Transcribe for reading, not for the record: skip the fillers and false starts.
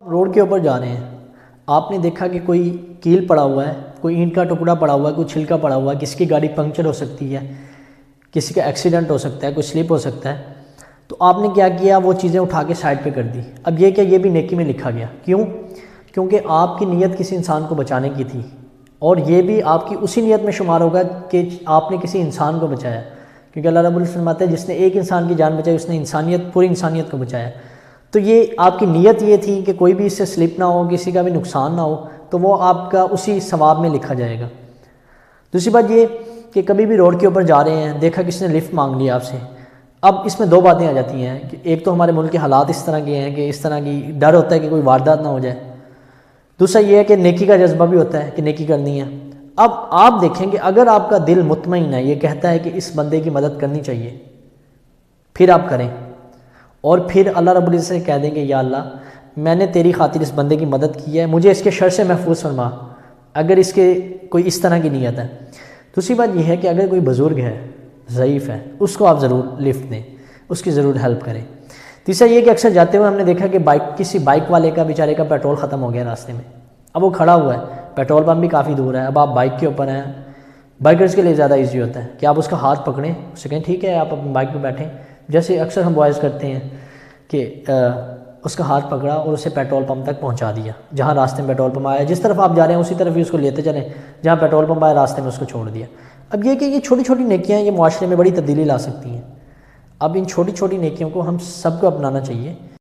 Road کے اوپر جا رہے ہیں، آپ نے دیکھا کہ کوئی کیل پڑا ہوا ہے، کوئی اینٹ کا ٹکڑا پڑا ہوا ہے، کوئی چھلکا پڑا ہوا ہے، کسی کی گاڑی پنکچر ہو سکتی ہے، کسی کا ایکسیڈنٹ ہو سکتا ہے، کوئی سلپ ہو سکتا ہے، تو آپ نے کیا کیا؟ وہ چیزیں اٹھا کے سائڈ پہ کر دی۔ اب یہ کہ یہ بھی نیکی میں لکھا گیا، کیوں؟ کیونکہ آپ کی نیت کسی انسان کو بچانے کی تھی، اور یہ بھی آپ کی اسی نیت میں شمار ہوگا کہ آپ نے کسی انسان کو بچایا، کیونکہ اللہ رب العزت فرماتا ہے جس نے ایک انسان کی جان بچائی اس نے پوری انسانیت کو بچایا۔ تو یہ آپ کی نیت یہ تھی کہ کوئی بھی اس سے سلپ نہ ہو، کسی کا بھی نقصان نہ ہو، تو وہ آپ کا اسی ثواب میں لکھا جائے گا۔ دوسری بات یہ کہ کبھی بھی روڈ کے اوپر جا رہے ہیں، دیکھا کسی نے لفٹ مانگ لیا آپ سے، اب اس میں دو باتیں آ جاتی ہیں کہ ایک تو ہمارے ملک کے حالات اس طرح کے ہیں کہ اس طرح کی ڈر ہوتا ہے کہ کوئی واردات نہ ہو جائے، دوسرا یہ ہے کہ نیکی کا جذبہ بھی ہوتا ہے کہ نیکی کرنی ہے۔ اب آپ دیکھیں کہ اگر آپ کا دل مطمئن ہے، یہ کہتا ہے کہ اس بندے کی مدد کرنی چاہیے، پھر آپ کریں، اور پھر اللہ رب العزت سے کہہ دیں گے یا اللہ میں نے تیری خاطر اس بندے کی مدد کی ہے، مجھے اس کے شر سے محفوظ فرما، اگر اس کے کوئی اس طرح کی نیت ہے۔ دوسری بات یہ ہے کہ اگر کوئی بزرگ ہے، ضعیف ہے، اس کو آپ ضرور لفٹ دیں، اس کی ضرور ہیلپ کریں۔ تیسرا یہ کہ اکثر جاتے ہوئے ہم نے دیکھا کہ کسی بائک والے کا بیچارے کا پیٹرول ختم ہو گیا راستے میں، اب وہ کھڑا ہوا ہے، پیٹرول پمپ بھی کافی دور ہے، اب آپ بائک کے اوپر ہیں، بائکرز کے لیے زیادہ ایزی ہوتا ہے کہ آپ اس کا ہاتھ پکڑیں، اسے کہیں ٹھیک ہے آپ اپنی بائک پہ بیٹھیں، جیسے اکثر ہم بوائز کرتے ہیں کہ اس کا ہاتھ پکڑا اور اسے پیٹرول پمپ تک پہنچا دیا، جہاں راستے میں پیٹرول پمپ آیا جس طرف آپ جا رہے ہیں اسی طرف ہی اس کو لیتے چلیں، جہاں پیٹرول پمپ آیا راستے میں اس کو چھوڑ دیا۔ اب یہ کہ یہ چھوٹی چھوٹی نیکیاں یہ معاشرے میں بڑی تبدیلی لا سکتی ہیں، اب ان چھوٹی چھوٹی نیکیوں کو ہم سب کو اپنانا چاہیے۔